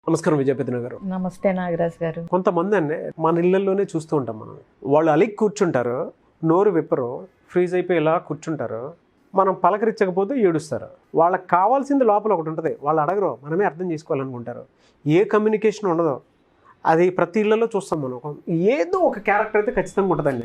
నమస్కారం విజయపతి గారు. నమస్తే నాగరాజ్ గారు. కొంతమంది అండి మన ఇళ్లలోనే చూస్తూ ఉంటాం మనం. వాళ్ళు అలిగి కూర్చుంటారు, నోరు విప్పరు, ఫ్రీజ్ అయిపోయి ఇలా కూర్చుంటారు. మనం పలకరించకపోతే ఏడుస్తారు. వాళ్ళకి కావాల్సింది లోపల ఒకటి ఉంటుంది, వాళ్ళు అడగరు, మనమే అర్థం చేసుకోవాలనుకుంటారు. ఏ కమ్యూనికేషన్ ఉండదు. అది ప్రతి ఇళ్లలో చూస్తాం మనం. ఏదో ఒక క్యారెక్టర్ అయితే ఖచ్చితంగా ఉంటుందండి.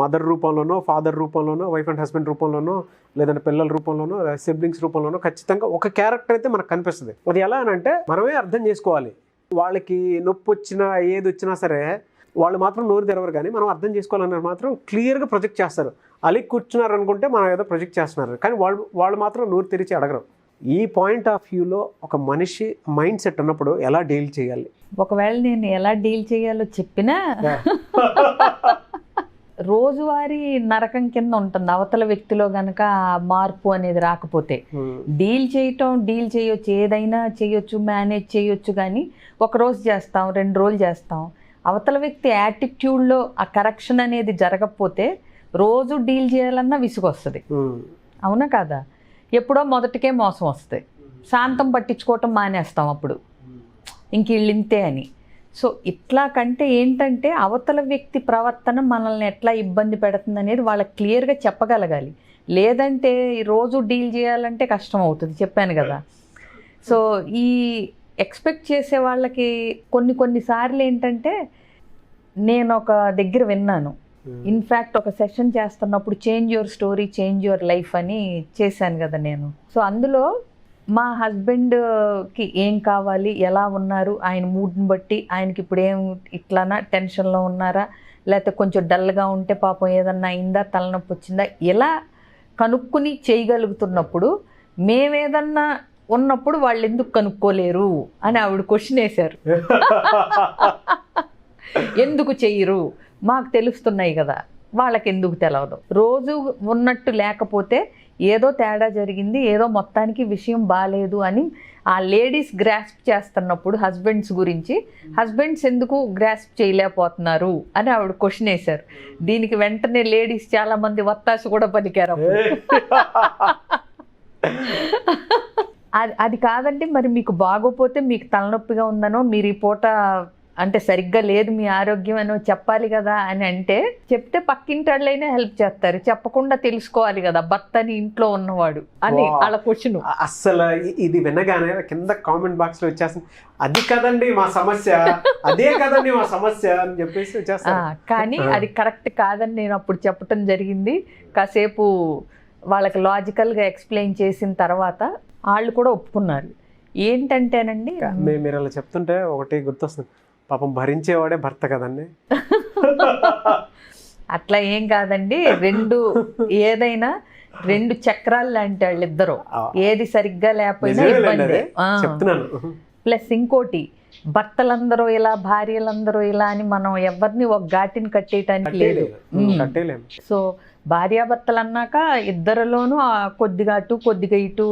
మదర్ రూపంలోనో, ఫాదర్ రూపంలోనో, వైఫ్ అండ్ హస్బెండ్ రూపంలోనో, లేదంటే పిల్లల రూపంలోనో, సిబ్లింగ్స్ రూపంలోనో ఖచ్చితంగా ఒక క్యారెక్టర్ అయితే మనకు కనిపిస్తుంది. అది ఎలా అని అంటే మనమే అర్థం చేసుకోవాలి. వాళ్ళకి నొప్పి వచ్చినా ఏది వచ్చినా సరే వాళ్ళు మాత్రం నోరు తెరవరు, కానీ మనం అర్థం చేసుకోవాలన్నారు మాత్రం క్లియర్గా ప్రొజెక్ట్ చేస్తారు. అలిగి కూర్చున్నారు అనుకుంటే మనం ఏదో ప్రొజెక్ట్ చేస్తున్నారు, కానీ వాళ్ళు మాత్రం నోరు తెరిచి అడగరు. ఈ పాయింట్ ఆఫ్ వ్యూలో ఒక మనిషి మైండ్ సెట్ ఉన్నప్పుడు ఎలా డీల్ చేయాలి? ఒకవేళ నేను ఎలా డీల్ చేయాలో చెప్పినా రోజువారీ నరకం కింద ఉంటుంది అవతల వ్యక్తిలో గనక మార్పు అనేది రాకపోతే. డీల్ చేయొచ్చు, ఏదైనా చేయొచ్చు, మేనేజ్ చేయొచ్చు, కానీ ఒకరోజు చేస్తాం, 2 రోజులు చేస్తాం. అవతల వ్యక్తి యాటిట్యూడ్లో ఆ కరెక్షన్ అనేది జరగకపోతే రోజు డీల్ చేయాలన్నా విసుగొస్తుంది. అవునా కాదా? ఎప్పుడో మొదటికే మోసం వస్తాయి, శాంతం పట్టించుకోవటం మానేస్తాం అప్పుడు, ఇంక వీళ్ళింతే అని. సో ఇట్లా కంటే ఏంటంటే అవతల వ్యక్తి ప్రవర్తన మనల్ని ఎట్లా ఇబ్బంది పెడుతుంది అనేది వాళ్ళకి క్లియర్గా చెప్పగలగాలి. లేదంటే రోజు డీల్ చేయాలంటే కష్టం అవుతుంది, చెప్పాను కదా. సో ఈ ఎక్స్పెక్ట్ చేసే వాళ్ళకి కొన్నిసార్లు ఏంటంటే, నేను ఒక దగ్గర విన్నాను, ఇన్ఫ్యాక్ట్ ఒక సెషన్ చేస్తున్నప్పుడు change your story, change your life అని చేశాను కదా నేను. సో అందులో మా హస్బెండ్కి ఏం కావాలి, ఎలా ఉన్నారు, ఆయన మూడ్ని బట్టి, ఆయనకి ఇప్పుడు ఏం ఇట్లానా టెన్షన్లో ఉన్నారా, లేకపోతే కొంచెం డల్గా ఉంటే పాపం ఏదన్నా అయిందా, తలనొప్పి వచ్చిందా, ఇలా కనుక్కుని చేయగలుగుతున్నప్పుడు మేమేదన్నా ఉన్నప్పుడు వాళ్ళు ఎందుకు కనుక్కోలేరు అని ఆవిడ క్వశ్చన్ వేశారు. ఎందుకు చెయ్యరు, మాకు తెలుస్తున్నాయి కదా, వాళ్ళకి ఎందుకు తెలవదు? రోజు ఉన్నట్టు లేకపోతే ఏదో తేడా జరిగింది, ఏదో మొత్తానికి విషయం బాగాలేదు అని ఆ లేడీస్ గ్రాస్ప్ చేస్తున్నప్పుడు హస్బెండ్స్ గురించి, హస్బెండ్స్ ఎందుకు గ్రాస్ప్ చేయలేకపోతున్నారు అని ఆవిడ క్వశ్చన్ వేశారు. దీనికి వెంటనే లేడీస్ చాలామంది వత్తాసు కూడా పలికారు. అది కాదండి, మరి మీకు బాగోపోతే, మీకు తలనొప్పిగా ఉందనో, మీరు ఈ పూట అంటే సరిగ్గా లేదు మీ ఆరోగ్యం అనో చెప్పాలి కదా అని అంటే, చెప్తే పక్కింటాళ్ళైనా హెల్ప్ చేస్తారు, చెప్పకుండా తెలుసుకోవాలి కదా భర్తని ఇంట్లో ఉన్నవాడు అని వాళ్ళ క్వశ్చన్. అస్సలు ఇది వినగానే కింద కామెంట్ బాక్స్ లో వచ్చేస్తుంది, అది కదండి మా సమస్య, అదే కదండి మా సమస్య అని చెప్పేసి వచ్చేస్తారు. కానీ అది కరెక్ట్ కాదని నేను అప్పుడు చెప్పటం జరిగింది. కాసేపు వాళ్ళకి లాజికల్గా ఎక్స్ప్లెయిన్ చేసిన తర్వాత వాళ్ళు కూడా ఒప్పుకున్నారు. ఏంటంటేనండి, మీరు అలా చెప్తుంటే ఒకటి గుర్తొస్తుంది, పాపం భరించేవాడే భర్త కదండి. అట్లా ఏం కాదండి, ఏదైనా 2 చక్రాలు లాంటి వాళ్ళిద్దరు, ఏది సరిగ్గా లేకపోయినా ఇబ్బంది. ప్లస్ ఇంకోటి, భర్తలందరూ ఇలా, భార్యలందరూ ఇలా అని మనం ఎవరిని ఒక ఘాటిని కట్టేయటానికి లేదు. సో భార్యాభర్తలు అన్నాక ఇద్దరిలోనూ కొద్దిగా అటు కొద్దిగా ఇటు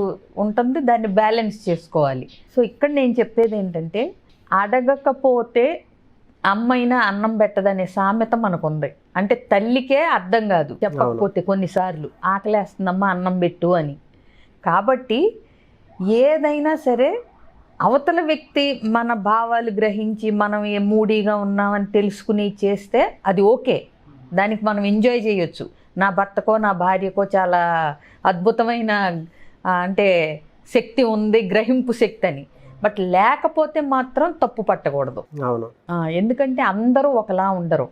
ఉంటుంది, దాన్ని బ్యాలెన్స్ చేసుకోవాలి. సో ఇక్కడ నేను చెప్పేది ఏంటంటే, అడగకపోతే అమ్మైనా అన్నం పెట్టదనే సామెత మనకుంది. అంటే తల్లికే అర్థం కాదు చెప్పకపోతే కొన్నిసార్లు, ఆకలేస్తుందమ్మా అన్నం పెట్టు అని. కాబట్టి ఏదైనా సరే అవతల వ్యక్తి మన భావాలు గ్రహించి మనం ఏ మూడీగా ఉన్నామని తెలుసుకుని చేస్తే అది ఓకే, దానికి మనం ఎంజాయ్ చేయొచ్చు. నా భర్తకో నా భార్యకో చాలా అద్భుతమైన అంటే శక్తి ఉంది, గ్రహింపు శక్తి అని. బట్ లేకపోతే మాత్రం తప్పు పట్టకూడదు. ఎందుకంటే అందరూ ఒకలా ఉండరు,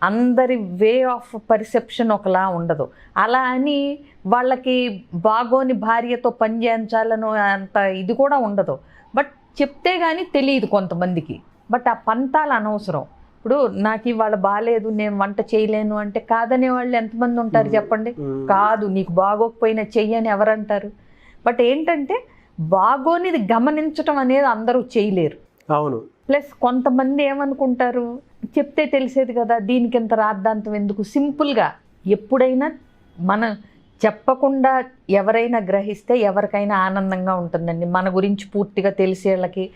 అందరి వే ఆఫ్ పర్సెప్షన్ ఒకలా ఉండదు. అలా అని వాళ్ళకి బాగోని భార్యతో పని చేయించాలను అంత ఇది కూడా ఉండదు. బట్ చెప్తే కానీ తెలియదు కొంతమందికి. బట్ ఆ పంతాలు అనవసరం. ఇప్పుడు నాకు ఇవాళ బాగాలేదు, నేను వంట చేయలేను అంటే కాదనే వాళ్ళు ఎంతమంది ఉంటారు చెప్పండి? కాదు, నీకు బాగోకపోయినా చెయ్యని ఎవరంటారు? బట్ ఏంటంటే బాగోనిది గమనించటం అనేది అందరూ చేయలేరు. అవును. ప్లస్ కొంతమంది ఏమనుకుంటారు, చెప్తే తెలిసేది కదా, దీనికి ఎంత రాద్ధాంతం ఎందుకు, సింపుల్గా. ఎప్పుడైనా మనం చెప్పకుండా ఎవరైనా గ్రహిస్తే ఎవరికైనా ఆనందంగా ఉంటుందండి. మన గురించి పూర్తిగా తెలిసేళ్ళకి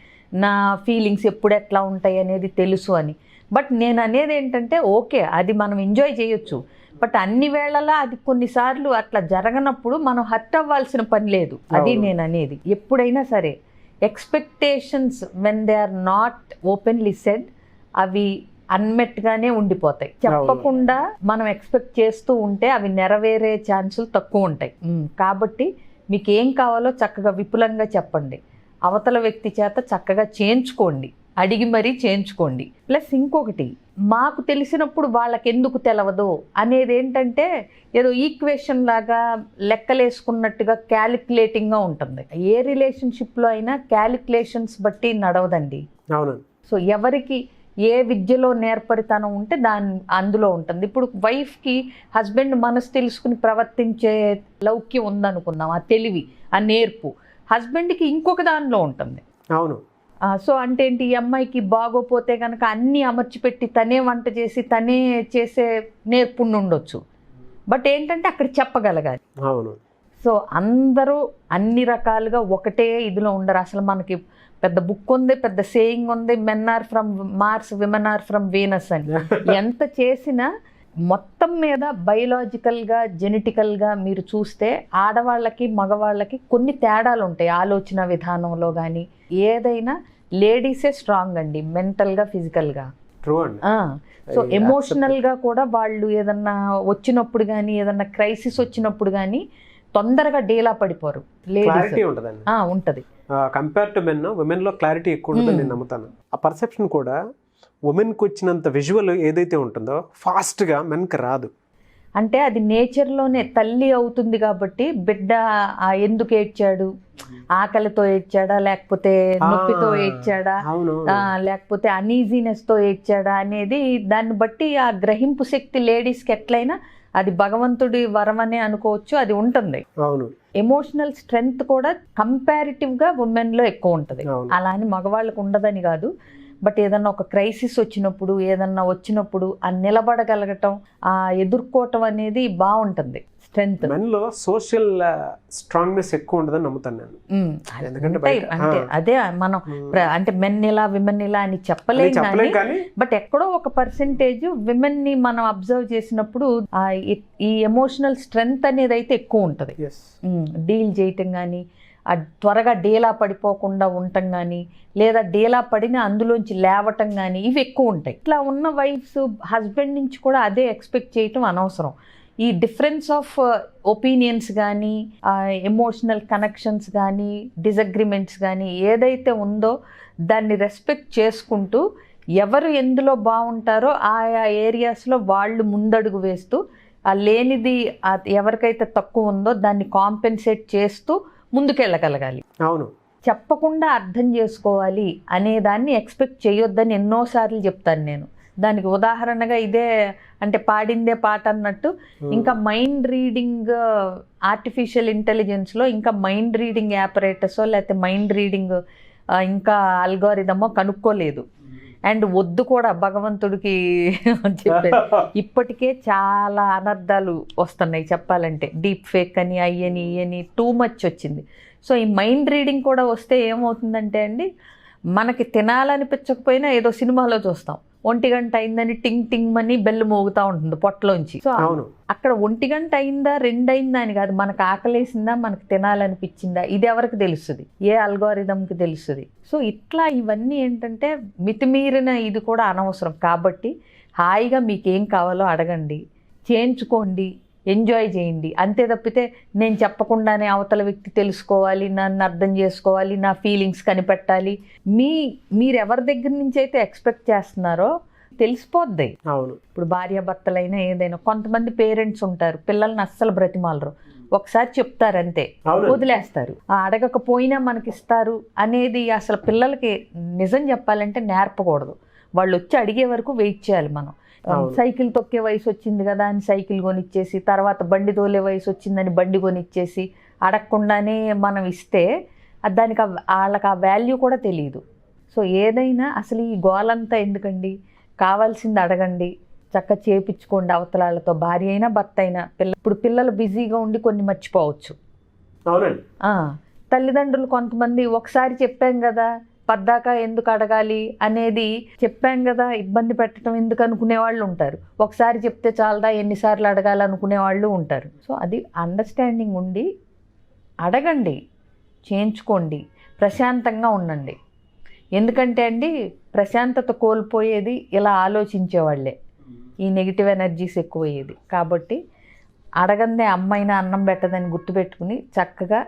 నా ఫీలింగ్స్ ఎప్పుడు ఎట్లా ఉంటాయి అనేది తెలుసు అని. బట్ నేను అనేది ఏంటంటే, ఓకే అది మనం ఎంజాయ్ చేయొచ్చు, బట్ అన్ని వేళలా అది కొన్నిసార్లు అట్లా జరగనప్పుడు మనం హర్ట్ అవ్వాల్సిన పని లేదు. అది నేను అనేది. ఎప్పుడైనా సరే expectations when they are not openly said అవి అన్మెట్గానే ఉండిపోతాయి. చెప్పకుండా మనం ఎక్స్పెక్ట్ చేస్తూ ఉంటే అవి నెరవేరే ఛాన్సులు తక్కువ ఉంటాయి. కాబట్టి మీకు ఏం కావాలో చక్కగా విపులంగా చెప్పండి, అవతల వ్యక్తి చేత చక్కగా చేయించుకోండి, అడిగి మరీ చేయించుకోండి. ప్లస్ ఇంకొకటి, మాకు తెలిసినప్పుడు వాళ్ళకి ఎందుకు తెలవదు అనేది ఏంటంటే ఏదో ఈక్వేషన్ లాగా లెక్కలేసుకున్నట్టుగా క్యాలిక్యులేటింగ్గా ఉంటుంది. ఏ రిలేషన్షిప్లో అయినా క్యాలిక్యులేషన్స్ బట్టి నడవదండి. అవునండి. సో ఎవరికి ఏ విద్యలో నేర్పరితనం ఉంటే అందులో ఉంటుంది. ఇప్పుడు వైఫ్కి హస్బెండ్ మనసు తెలుసుకుని ప్రవర్తించే లౌక్యం ఉందనుకుందాం, ఆ తెలివి, ఆ నేర్పు హస్బెండ్కి ఇంకొక దానిలో ఉంటుంది. అవును. సో అంటే ఏంటి, ఈ అమ్మాయికి బాగోపోతే కనుక అన్నీ అమర్చిపెట్టి తనే వంట చేసి తనే చేసే నేర్పుండి ఉండొచ్చు. బట్ ఏంటంటే అక్కడ చెప్పగలగాలి. అవును. సో అందరూ అన్ని రకాలుగా ఒకటే ఇదిలో ఉండరు. అసలు మనకి పెద్ద బుక్ ఉంది, పెద్ద సేయింగ్ ఉంది, men are from Mars, women are from Venus అని. ఎంత చేసినా మొత్తం మీద బయలాజికల్గా, జెనెటికల్గా మీరు చూస్తే ఆడవాళ్ళకి మగవాళ్ళకి కొన్ని తేడాలు ఉంటాయి ఆలోచన విధానంలో. కానీ ఏదైనా లేడీసే స్ట్రాంగ్ అండి, మెంటల్గా, ఫిజికల్గా. ట్రూ అండి. సో ఎమోషనల్గా కూడా వాళ్ళు ఏదన్నా వచ్చినప్పుడు కానీ, ఏదన్నా క్రైసిస్ వచ్చినప్పుడు కానీ తొందరగా డీలా పడిపోరు. లేడీస్ ఉంటుంది. కంపేర్ టు మెన్, ఉమెన్లో క్లారిటీ ఎక్కువ ఉంటుందని నేను నమ్ముతాను. ఆ పర్సెప్షన్ కూడా ఉమెన్కి వచ్చినంత విజువల్ ఏదైతే ఉంటుందో ఫాస్ట్గా మెన్కి రాదు. అంటే అది నేచర్లోనే తల్లి అవుతుంది కాబట్టి బిడ్డ ఎందుకు ఏడ్చాడు, ఆకలితో ఏడ్చాడా, లేకపోతే నొప్పితో ఏడ్చాడా, లేకపోతే అనీజీనెస్తో ఏడ్చాడా అనేది దాన్ని బట్టి ఆ గ్రహింపు శక్తి లేడీస్కి ఎట్లయినా అది భగవంతుడి వరం అనే అనుకోవచ్చు, అది ఉంటుంది. అవును. ఎమోషనల్ స్ట్రెంగ్త్ కూడా కంపారిటివ్గా ఉమెన్లో ఎక్కువ ఉంటుంది. అలా అని మగవాళ్ళకు ఉండదని కాదు. బట్ ఏదన్నా ఒక క్రైసిస్ వచ్చినప్పుడు, ఏదన్నా వచ్చినప్పుడు ఆ నిలబడగలగటం, ఆ ఎదుర్కోవటం అనేది బాగుంటుంది. స్ట్రెంగ్త్ మెన్లో సోషల్ స్ట్రాంగ్నెస్ ఎక్కువ ఉంటుందని నమ్ముతాను నేను. అంటే అదే మనం అంటే మెన్ ఇలా విమెన్ ఇలా అని చెప్పలేం కానీ, బట్ ఎక్కడో ఒక పర్సెంటేజ్ విమెన్ ని మనం అబ్జర్వ్ చేసినప్పుడు ఈ ఎమోషనల్ స్ట్రెంగ్త్ అనేది అయితే ఎక్కువ ఉంటుంది. డీల్ చేయటం కానీ, త్వరగా డీలా పడిపోకుండా ఉండటం కానీ, లేదా డీలా పడిన అందులోంచి లేవటం కానీ, ఇవి ఎక్కువ ఉంటాయి. ఇట్లా ఉన్న వైఫ్స్ హస్బెండ్ నుంచి కూడా అదే ఎక్స్పెక్ట్ చేయటం అనవసరం. ఈ డిఫరెన్స్ ఆఫ్ ఒపీనియన్స్ కానీ, ఎమోషనల్ కనెక్షన్స్ కానీ, డిసగ్రిమెంట్స్ కానీ ఏదైతే ఉందో దాన్ని రెస్పెక్ట్ చేసుకుంటూ ఎవరు ఎందులో బాగుంటారో ఆయా ఏరియాస్లో వాళ్ళు ముందడుగు వేస్తూ, ఆ లేనిది ఎవరికైతే తక్కువ ఉందో దాన్ని కాంపెన్సేట్ చేస్తూ ముందుకెళ్ళగలగాలి. అవును. చెప్పకుండా అర్థం చేసుకోవాలి అనేదాన్ని ఎక్స్పెక్ట్ చేయొద్దని ఎన్నోసార్లు చెప్తాను నేను. దానికి ఉదాహరణగా ఇదే, అంటే పాడిందే పాట అన్నట్టు ఇంకా మైండ్ రీడింగ్, ఆర్టిఫిషియల్ ఇంటెలిజెన్స్లో ఇంకా మైండ్ రీడింగ్ యాపరేటసో లేకపోతే మైండ్ రీడింగ్ ఇంకా అల్గోరిథమో కనుక్కోలేదు. అండ్ వద్దు కూడా భగవంతుడికి చెప్పేది. ఇప్పటికే చాలా అనర్థాలు వస్తున్నాయి చెప్పాలంటే, డీప్ ఫేక్ అని, అయ్యని ఇయని టూ మచ్ వచ్చింది. సో ఈ మైండ్ రీడింగ్ కూడా వస్తే ఏమవుతుందంటే అండి, మనకి తినాలనిపించకపోయినా ఏదో సినిమాలో చూస్తాం, 1 గంట అయిందని టింగ్ టింగ్ అని బెల్లు మోగుతూ ఉంటుంది పొట్టలోంచి. సో అక్కడ 1 గంట అయిందా 2 అయిందా అని కాదు, మనకు ఆకలేసిందా, మనకు తినాలనిపించిందా, ఇది ఎవరికి తెలుస్తుంది, ఏ అల్గోరిథంకి తెలుస్తుంది. సో ఇట్లా ఇవన్నీ ఏంటంటే మితిమీరిన ఇది కూడా అనవసరం. కాబట్టి హాయిగా మీకేం కావాలో అడగండి, చేయించుకోండి, ఎంజాయ్ చేయండి. అంతే తప్పితే నేను చెప్పకుండానే అవతల వ్యక్తి తెలుసుకోవాలి, నన్ను అర్థం చేసుకోవాలి, నా ఫీలింగ్స్ కనిపెట్టాలి, మీరు ఎవరి దగ్గర నుంచి అయితే ఎక్స్పెక్ట్ చేస్తున్నారో తెలిసిపోద్ది. అవును. ఇప్పుడు భార్యాభర్తలైనా ఏదైనా, కొంతమంది పేరెంట్స్ ఉంటారు పిల్లల్ని అస్సలు బ్రతిమాలరు, ఒకసారి చెప్తారు అంతే, వదిలేస్తారు. అడగకపోయినా మనకిస్తారు అనేది అసలు పిల్లలకి నిజం చెప్పాలంటే నేర్పకూడదు. వాళ్ళు వచ్చి అడిగే వరకు వెయిట్ చేయాలి మనం. సైకిల్ తొక్కే వయసు వచ్చింది కదా అని సైకిల్ కొనిచ్చేసి, తర్వాత బండి తోలే వయసు వచ్చిందని బండి కొనిచ్చేసి అడగకుండానే మనం ఇస్తే దానికి వాళ్ళకి ఆ వాల్యూ కూడా తెలియదు. సో ఏదైనా అసలు ఈ గోలంతా ఎందుకండి, కావాల్సింది అడగండి, చక్కగా చేపించుకోండి అవతలాలతో, భార్య అయినా భర్త అయినా. ఇప్పుడు పిల్లలు బిజీగా ఉండి కొన్ని మర్చిపోవచ్చు. తల్లిదండ్రులు కొంతమంది ఒకసారి చెప్పాం కదా పద్దాక ఎందుకు అడగాలి అనేది, చెప్పాం కదా ఇబ్బంది పెట్టడం ఎందుకు అనుకునే వాళ్ళు ఉంటారు. ఒకసారి చెప్తే చాలదా ఎన్నిసార్లు అడగాలనుకునే వాళ్ళు ఉంటారు. సో అది అండర్స్టాండింగ్ ఉండి అడగండి, చేయించుకోండి. ప్రశాంతంగా ఉండండి. ఎందుకంటే అండి ప్రశాంతత కోల్పోయేది ఇలా ఆలోచించేవాళ్ళే, ఈ నెగిటివ్ ఎనర్జీస్ ఎక్కువయ్యేది. కాబట్టి అడగందే అమ్మైనా అన్నం పెట్టదని గుర్తుపెట్టుకుని చక్కగా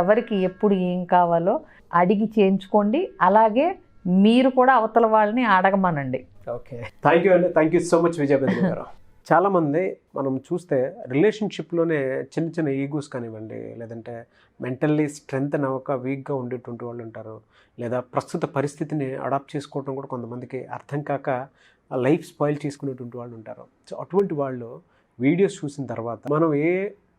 ఎవరికి ఎప్పుడు ఏం కావాలో అడిగి చేయించుకోండి. అలాగే మీరు కూడా అవతల వాళ్ళని అడగమనండి. ఓకే, థ్యాంక్ యూ అండి. థ్యాంక్ యూ సో మచ్ విజయపతి గారు. చాలామంది మనం చూస్తే రిలేషన్షిప్లోనే చిన్న చిన్న ఈగోస్ కానివ్వండి, లేదంటే మెంటల్లీ స్ట్రెంగ్త్ అవ్వక వీక్గా ఉండేటువంటి వాళ్ళు ఉంటారు, లేదా ప్రస్తుత పరిస్థితిని అడాప్ట్ చేసుకోవడం కూడా కొంతమందికి అర్థం కాక లైఫ్ స్పాయిల్ చేసుకునేటువంటి వాళ్ళు ఉంటారు. సో అటువంటి వాళ్ళు వీడియోస్ చూసిన తర్వాత మనం ఏ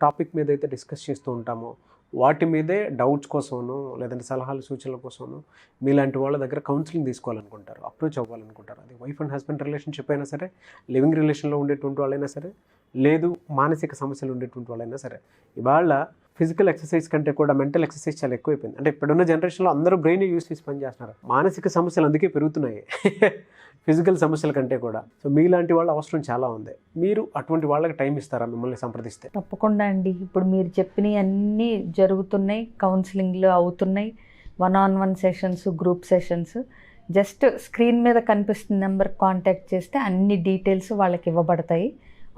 టాపిక్ మీద అయితే డిస్కస్ చేస్తూ ఉంటామో వాటి మీదే డౌట్స్ కోసమో లేదంటే సలహాలు సూచనల కోసమో మీలాంటి వాళ్ళ దగ్గర కౌన్సిలింగ్ తీసుకోవాలనుకుంటారు, అప్రోచ్ అవ్వాలనుకుంటారు. అది వైఫ్ అండ్ హస్బెండ్ రిలేషన్షిప్ అయినా సరే, లివింగ్ రిలేషన్లో ఉండేటువంటి వాళ్ళైనా సరే, లేదు మానసిక సమస్యలు ఉండేటువంటి వాళ్ళైనా సరే. ఇవాళ ఫిజికల్ ఎక్సర్సైజ్ కంటే కూడా మెంటల్ ఎక్సర్సైజ్ చాలా ఎక్కువైపోయింది. అంటే ఇప్పుడున్న జనరేషన్లో అందరూ బ్రెయిన్ యూస్ చేసి పని చేస్తున్నారు. మానసిక సమస్యలు అందుకే పెరుగుతున్నాయి ఫిజికల్ సమస్యల కంటే కూడా. సో మీలాంటి వాళ్ళ అవసరం చాలా ఉంది. మీరు అటువంటి వాళ్ళకి టైం ఇస్తారా మిమ్మల్ని సంప్రదిస్తే? తప్పకుండా అండి. ఇప్పుడు మీరు చెప్పినవి అన్నీ జరుగుతున్నాయి, కౌన్సిలింగ్లు అవుతున్నాయి, 1-on-1 sessions, group sessions. Just screen మీద కనిపిస్తున్న నెంబర్ కాంటాక్ట్ చేస్తే అన్ని డీటెయిల్స్ వాళ్ళకి ఇవ్వబడతాయి.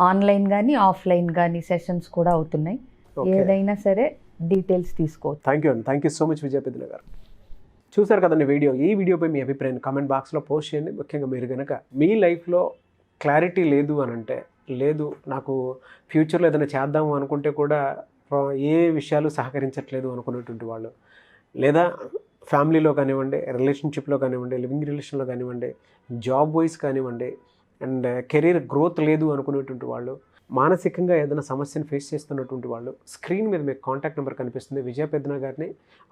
ఆన్లైన్ కానీ ఆఫ్లైన్ కానీ సెషన్స్ కూడా అవుతున్నాయి. ఏదైనా సరే డీటెయిల్స్ తీసుకోవచ్చు. థ్యాంక్ యూ అండి. థ్యాంక్ యూ సో మచ్ విజయపతి గారు. చూసారు కదండి వీడియో. ఈ వీడియోపై మీ అభిప్రాయాన్ని కామెంట్ బాక్స్లో పోస్ట్ చేయండి. ముఖ్యంగా మీరు కనుక మీ లైఫ్లో క్లారిటీ లేదు అని అంటే, లేదు నాకు ఫ్యూచర్లో ఏదైనా చేద్దాము అనుకుంటే కూడా ఏ విషయాలు సహకరించట్లేదు అనుకునేటువంటి వాళ్ళు, లేదా ఫ్యామిలీలో కానివ్వండి, రిలేషన్షిప్లో కానివ్వండి, లివింగ్ రిలేషన్లో కానివ్వండి, జాబ్ వైజ్ కానివ్వండి, అండ్ కెరీర్ గ్రోత్ లేదు అనుకునేటువంటి వాళ్ళు, మానసికంగా ఏదైనా సమస్యను ఫేస్ చేస్తున్నటువంటి వాళ్ళు, స్క్రీన్ మీద మీకు కాంటాక్ట్ నెంబర్ కనిపిస్తుంది. విజయపెద్దన గారిని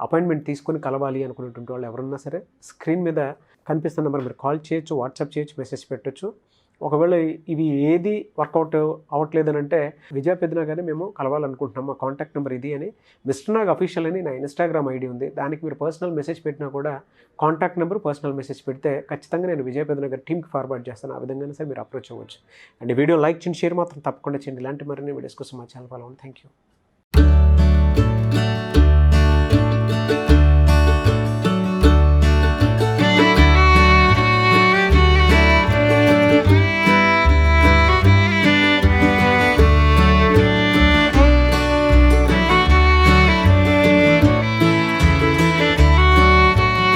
అపాయింట్మెంట్ తీసుకొని కలవాలి అనుకునేటువంటి వాళ్ళు ఎవరన్నా సరే స్క్రీన్ మీద కనిపిస్తున్న నెంబర్ మీరు కాల్ చేయొచ్చు, వాట్సాప్ చేయొచ్చు, మెసేజ్ పెట్టచ్చు. ఒకవేళ ఇవి ఏది వర్కౌట్ అవ్వట్లేదని అంటే విజయపెద్దన గారిని మేము కలవాలనుకుంటున్నాం, మా కాంటాక్ట్ నెంబర్ ఇది అని మిస్టర్ నాగ్ అఫీషియల్ అని నా ఇన్స్టాగ్రామ్ ఐడి ఉంది. దానికి మీరు పర్సనల్ మెసేజ్ పెట్టినా కూడా కాంటాక్ట్ నెంబర్, పర్సనల్ మెసేజ్ పెడితే ఖచ్చితంగా నేను విజయపెద్దన గారి టీమ్కి ఫార్వర్డ్ చేస్తాను. ఆ విధంగానే సరే మీరు అప్రోచ్ అవ్వచ్చు. అండ్ వీడియో లైక్ చేయండి, షేర్ మాత్రం తప్పకుండా చేయండి. ఇలాంటి మరిన్ని వీడియోస్ కోసం మా ఛానల్ ఫాలో అవ్వండి. Thank you.